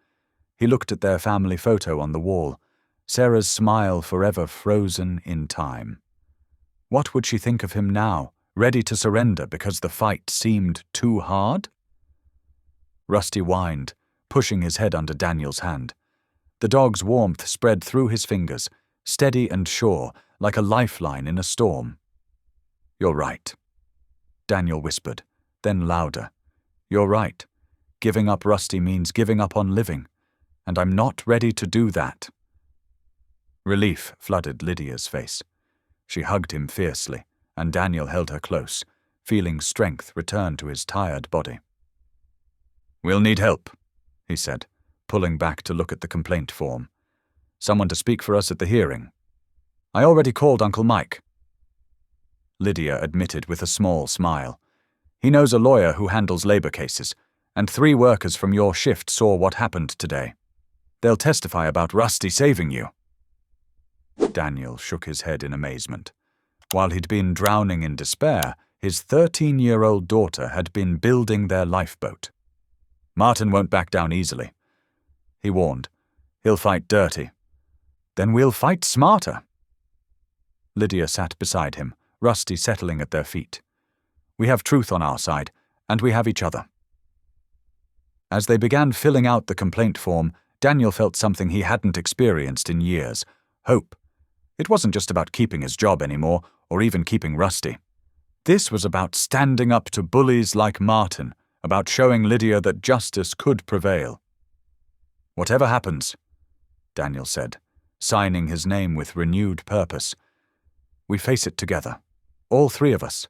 He looked at their family photo on the wall, Sarah's smile forever frozen in time. What would she think of him now, ready to surrender because the fight seemed too hard? Rusty whined, pushing his head under Daniel's hand. The dog's warmth spread through his fingers, steady and sure, like a lifeline in a storm. You're right, Daniel whispered, then louder. You're right. Giving up Rusty means giving up on living, and I'm not ready to do that. Relief flooded Lydia's face. She hugged him fiercely, and Daniel held her close, feeling strength return to his tired body. We'll need help, he said, pulling back to look at the complaint form. Someone to speak for us at the hearing. I already called Uncle Mike. Lydia admitted with a small smile. He knows a lawyer who handles labor cases, and 3 workers from your shift saw what happened today. They'll testify about Rusty saving you. Daniel shook his head in amazement. While he'd been drowning in despair, his 13-year-old daughter had been building their lifeboat. Martin won't back down easily. He warned. He'll fight dirty. Then we'll fight smarter. Lydia sat beside him, Rusty settling at their feet. We have truth on our side, and we have each other. As they began filling out the complaint form, Daniel felt something he hadn't experienced in years, hope. It wasn't just about keeping his job anymore, or even keeping Rusty. This was about standing up to bullies like Martin, about showing Lydia that justice could prevail. "Whatever happens," Daniel said, signing his name with renewed purpose, "we face it together, all three of us."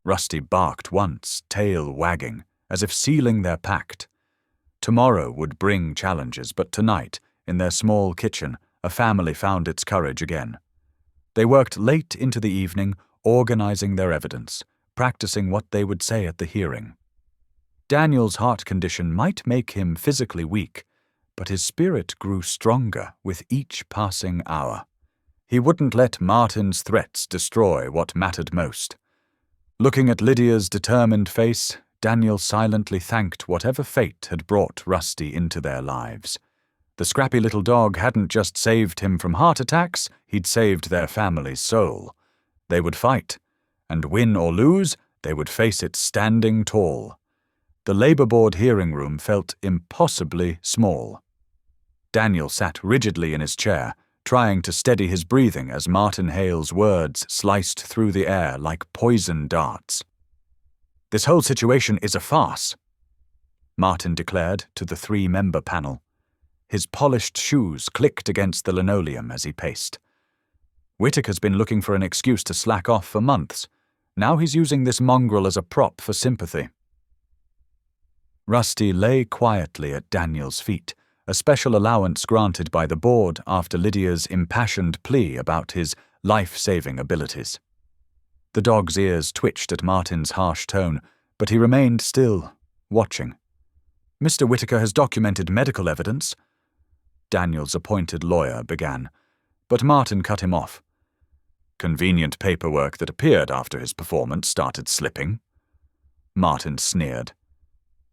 Rusty barked once, tail wagging, as if sealing their pact. Tomorrow would bring challenges, but tonight, in their small kitchen, a family found its courage again. They worked late into the evening, organizing their evidence, practicing what they would say at the hearing. Daniel's heart condition might make him physically weak, but his spirit grew stronger with each passing hour. He wouldn't let Martin's threats destroy what mattered most. Looking at Lydia's determined face, Daniel silently thanked whatever fate had brought Rusty into their lives. The scrappy little dog hadn't just saved him from heart attacks, he'd saved their family's soul. They would fight, and win or lose, they would face it standing tall. The Labour Board hearing room felt impossibly small. Daniel sat rigidly in his chair, trying to steady his breathing as Martin Hale's words sliced through the air like poison darts. "This whole situation is a farce," Martin declared to the three-member panel. His polished shoes clicked against the linoleum as he paced. "Whitaker's been looking for an excuse to slack off for months. Now he's using this mongrel as a prop for sympathy." Rusty lay quietly at Daniel's feet, a special allowance granted by the board after Lydia's impassioned plea about his life-saving abilities. The dog's ears twitched at Martin's harsh tone, but he remained still, watching. "Mr. Whitaker has documented medical evidence," Daniel's appointed lawyer began, but Martin cut him off. "Convenient paperwork that appeared after his performance started slipping," Martin sneered.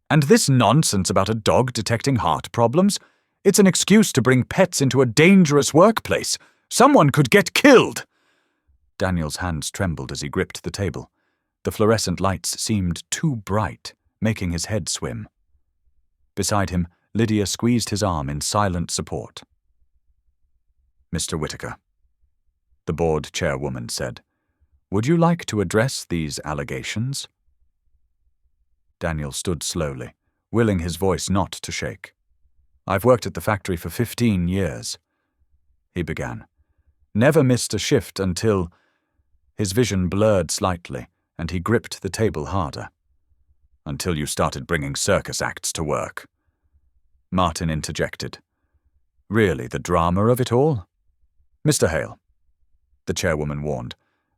"And this nonsense about a dog detecting heart problems? It's an excuse to bring pets into a dangerous workplace. Someone could get killed!" Daniel's hands trembled as he gripped the table. The fluorescent lights seemed too bright, making his head swim. Beside him, Lydia squeezed his arm in silent support. "Mr. Whitaker," the board chairwoman said, "would you like to address these allegations?" Daniel stood slowly, willing his voice not to shake. "I've worked at the factory for 15 years," he began. "Never missed a shift until—" His vision blurred slightly, and he gripped the table harder. "Until you started bringing circus acts to work," Martin interjected. "Really, the drama of it all?" "Mr. Hale," the chairwoman warned,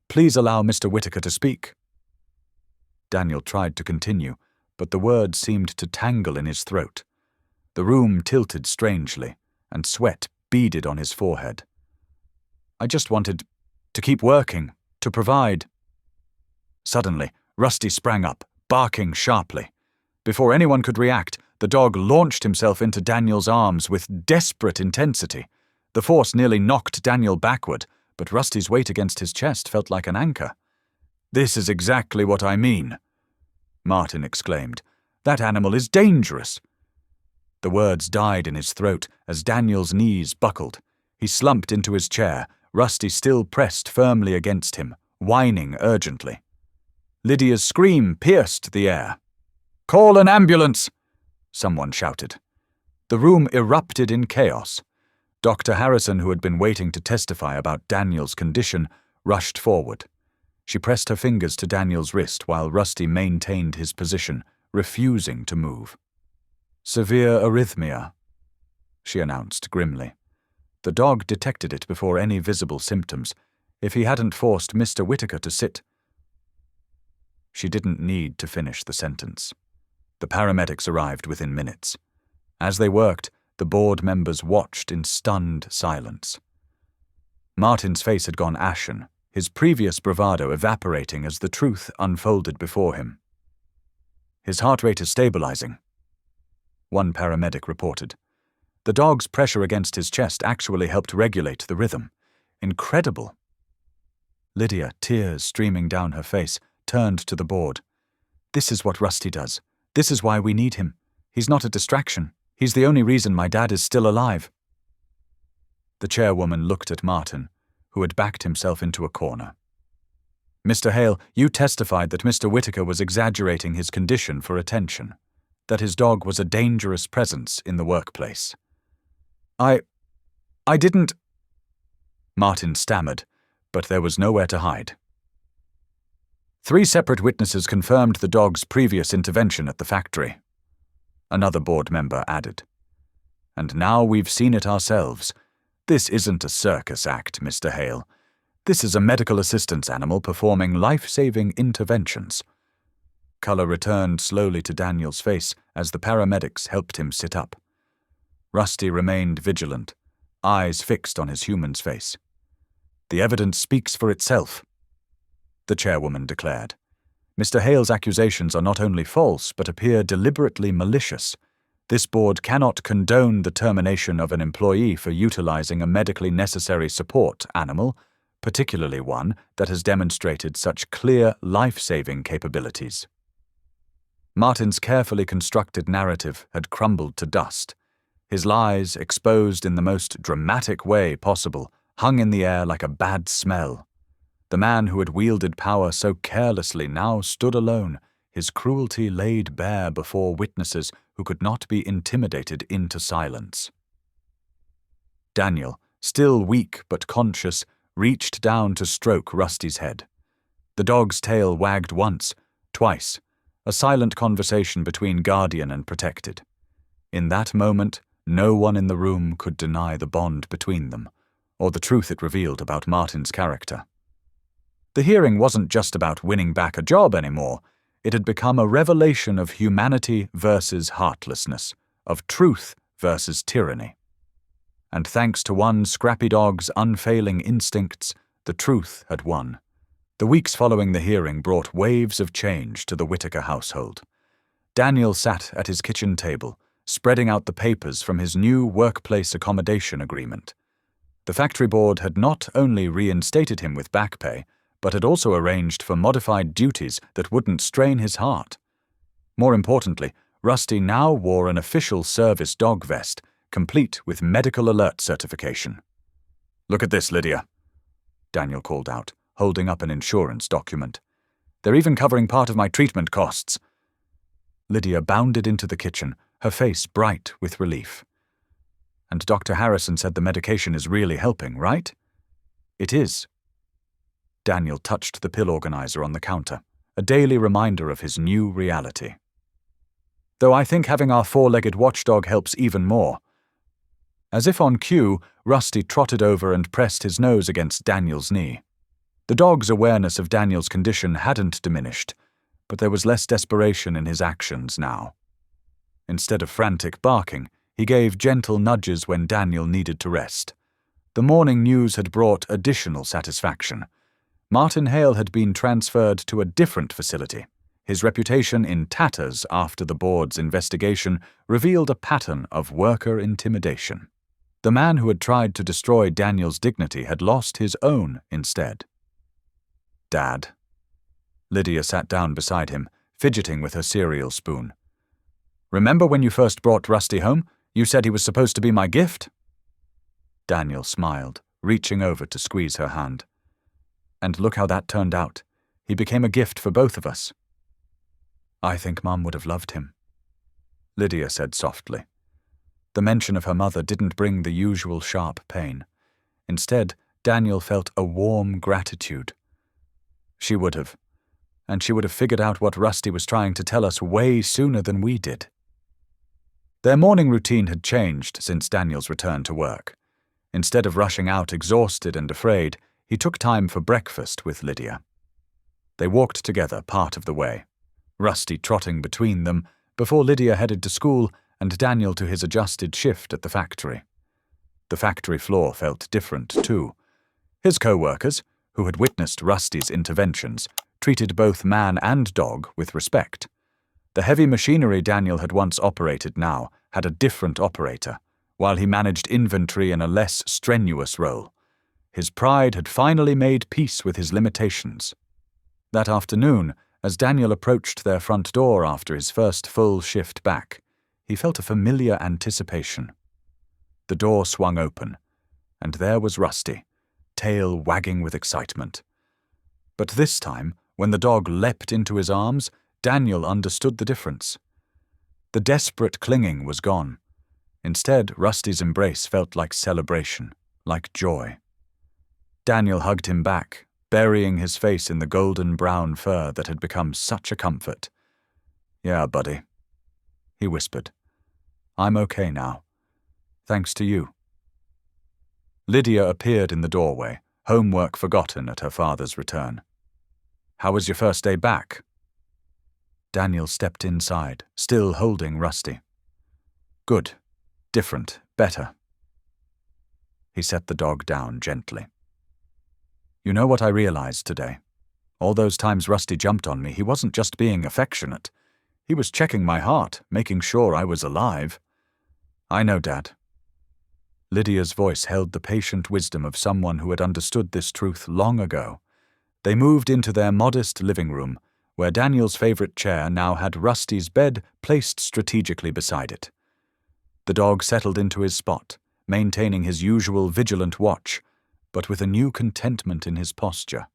"please allow Mr. Whitaker to speak." Daniel tried to continue, but the words seemed to tangle in his throat. The room tilted strangely, and sweat beaded on his forehead. "I just wanted to keep working, to provide." Suddenly, Rusty sprang up, barking sharply. Before anyone could react, the dog launched himself into Daniel's arms with desperate intensity. The force nearly knocked Daniel backward, but Rusty's weight against his chest felt like an anchor. "This is exactly what I mean," Martin exclaimed. "That animal is dangerous." The words died in his throat as Daniel's knees buckled. He slumped into his chair, Rusty still pressed firmly against him, whining urgently. Lydia's scream pierced the air. "Call an ambulance!" someone shouted. The room erupted in chaos. Dr. Harrison, who had been waiting to testify about Daniel's condition, rushed forward. She pressed her fingers to Daniel's wrist while Rusty maintained his position, refusing to move. "Severe arrhythmia," she announced grimly. The dog detected it before any visible symptoms. If he hadn't forced Mr. Whitaker to sit... She didn't need to finish the sentence. The paramedics arrived within minutes. As they worked, the board members watched in stunned silence. Martin's face had gone ashen, his previous bravado evaporating as the truth unfolded before him. "His heart rate is stabilizing," one paramedic reported. The dog's pressure against his chest actually helped regulate the rhythm. Incredible. Lydia, tears streaming down her face, turned to the board. "This is what Rusty does. This is why we need him. He's not a distraction. He's the only reason my dad is still alive." The chairwoman looked at Martin, who had backed himself into a corner. "Mr. Hale, you testified that Mr. Whittaker was exaggerating his condition for attention, that his dog was a dangerous presence in the workplace." I didn't—" Martin stammered, but there was nowhere to hide. "3 separate witnesses confirmed the dog's previous intervention at the factory," another board member added. "And now we've seen it ourselves. This isn't a circus act, Mr. Hale. This is a medical assistance animal performing life-saving interventions." Color returned slowly to Daniel's face as the paramedics helped him sit up. Rusty remained vigilant, eyes fixed on his human's face. "The evidence speaks for itself," the chairwoman declared. "Mr. Hale's accusations are not only false, but appear deliberately malicious. This board cannot condone the termination of an employee for utilizing a medically necessary support animal, particularly one that has demonstrated such clear life-saving capabilities." Martin's carefully constructed narrative had crumbled to dust. His lies, exposed in the most dramatic way possible, hung in the air like a bad smell. The man who had wielded power so carelessly now stood alone, his cruelty laid bare before witnesses who could not be intimidated into silence. Daniel, still weak but conscious, reached down to stroke Rusty's head. The dog's tail wagged once, twice, a silent conversation between guardian and protected. In that moment, no one in the room could deny the bond between them, or the truth it revealed about Martin's character. The hearing wasn't just about winning back a job anymore. It had become a revelation of humanity versus heartlessness, of truth versus tyranny. And thanks to one scrappy dog's unfailing instincts, the truth had won. The weeks following the hearing brought waves of change to the Whittaker household. Daniel sat at his kitchen table, spreading out the papers from his new workplace accommodation agreement. The factory board had not only reinstated him with back pay, but had also arranged for modified duties that wouldn't strain his heart. More importantly, Rusty now wore an official service dog vest, complete with medical alert certification. "Look at this, Lydia," Daniel called out, holding up an insurance document. "They're even covering part of my treatment costs." Lydia bounded into the kitchen, her face bright with relief. "And Dr. Harrison said the medication is really helping, right?" "It is." Daniel touched the pill organizer on the counter, a daily reminder of his new reality. "Though I think having our 4-legged watchdog helps even more." As if on cue, Rusty trotted over and pressed his nose against Daniel's knee. The dog's awareness of Daniel's condition hadn't diminished, but there was less desperation in his actions now. Instead of frantic barking, he gave gentle nudges when Daniel needed to rest. The morning news had brought additional satisfaction. Martin Hale had been transferred to a different facility. His reputation in tatters after the board's investigation revealed a pattern of worker intimidation. The man who had tried to destroy Daniel's dignity had lost his own instead. "Dad." Lydia sat down beside him, fidgeting with her cereal spoon. "Remember when you first brought Rusty home? You said he was supposed to be my gift?" Daniel smiled, reaching over to squeeze her hand. "And look how that turned out. He became a gift for both of us." "I think Mum would have loved him," Lydia said softly. The mention of her mother didn't bring the usual sharp pain. Instead, Daniel felt a warm gratitude. She would have. And she would have figured out what Rusty was trying to tell us way sooner than we did. Their morning routine had changed since Daniel's return to work. Instead of rushing out exhausted and afraid, he took time for breakfast with Lydia. They walked together part of the way, Rusty trotting between them before Lydia headed to school and Daniel to his adjusted shift at the factory. The factory floor felt different, too. His co-workers, who had witnessed Rusty's interventions, treated both man and dog with respect. The heavy machinery Daniel had once operated now had a different operator, while he managed inventory in a less strenuous role. His pride had finally made peace with his limitations. That afternoon, as Daniel approached their front door after his first full shift back, he felt a familiar anticipation. The door swung open, and there was Rusty, tail wagging with excitement. But this time, when the dog leapt into his arms, Daniel understood the difference. The desperate clinging was gone. Instead, Rusty's embrace felt like celebration, like joy. Daniel hugged him back, burying his face in the golden brown fur that had become such a comfort. "Yeah, buddy," he whispered. "I'm okay now. Thanks to you." Lydia appeared in the doorway, homework forgotten at her father's return. "How was your first day back?" Daniel stepped inside, still holding Rusty. "Good. Different. Better." He set the dog down gently. "You know what I realized today? All those times Rusty jumped on me, he wasn't just being affectionate. He was checking my heart, making sure I was alive." "I know, Dad." Lydia's voice held the patient wisdom of someone who had understood this truth long ago. They moved into their modest living room, where Daniel's favorite chair now had Rusty's bed placed strategically beside it. The dog settled into his spot, maintaining his usual vigilant watch, but with a new contentment in his posture.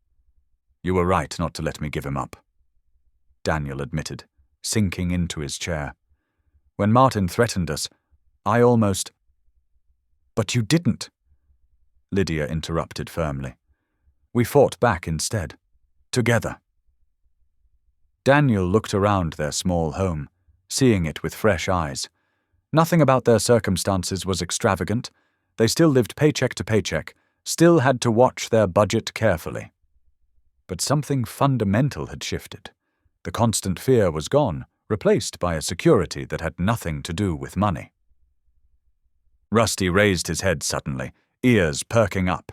"You were right not to let me give him up," Daniel admitted, sinking into his chair. "When Martin threatened us, I almost—" "But you didn't," Lydia interrupted firmly. "We fought back instead. Together." Daniel looked around their small home, seeing it with fresh eyes. Nothing about their circumstances was extravagant. They still lived paycheck to paycheck, still had to watch their budget carefully. But something fundamental had shifted. The constant fear was gone, replaced by a security that had nothing to do with money. Rusty raised his head suddenly, ears perking up.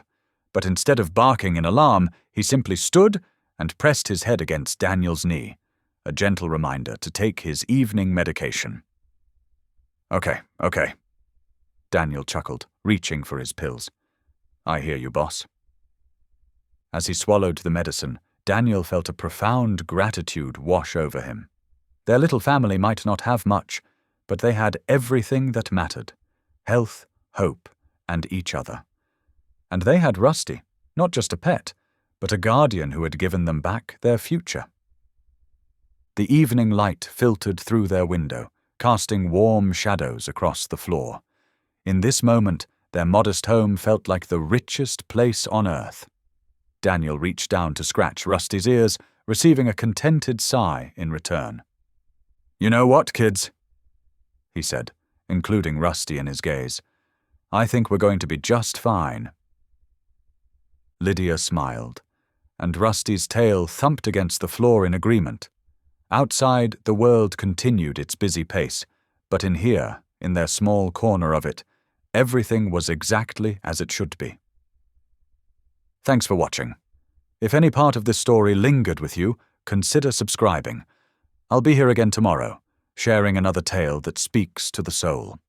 But instead of barking in alarm, he simply stood and pressed his head against Daniel's knee, a gentle reminder to take his evening medication. Okay, Daniel chuckled, reaching for his pills. "I hear you, boss." As he swallowed the medicine, Daniel felt a profound gratitude wash over him. Their little family might not have much, but they had everything that mattered: health, hope, and each other. And they had Rusty, not just a pet, but a guardian who had given them back their future. The evening light filtered through their window, casting warm shadows across the floor. In this moment, their modest home felt like the richest place on earth. Daniel reached down to scratch Rusty's ears, receiving a contented sigh in return. "You know what, kids?" he said, including Rusty in his gaze. "I think we're going to be just fine." Lydia smiled, and Rusty's tail thumped against the floor in agreement. Outside, the world continued its busy pace, but in here, in their small corner of it, everything was exactly as it should be. Thanks for watching. If any part of this story lingered with you, consider subscribing. I'll be here again tomorrow, sharing another tale that speaks to the soul.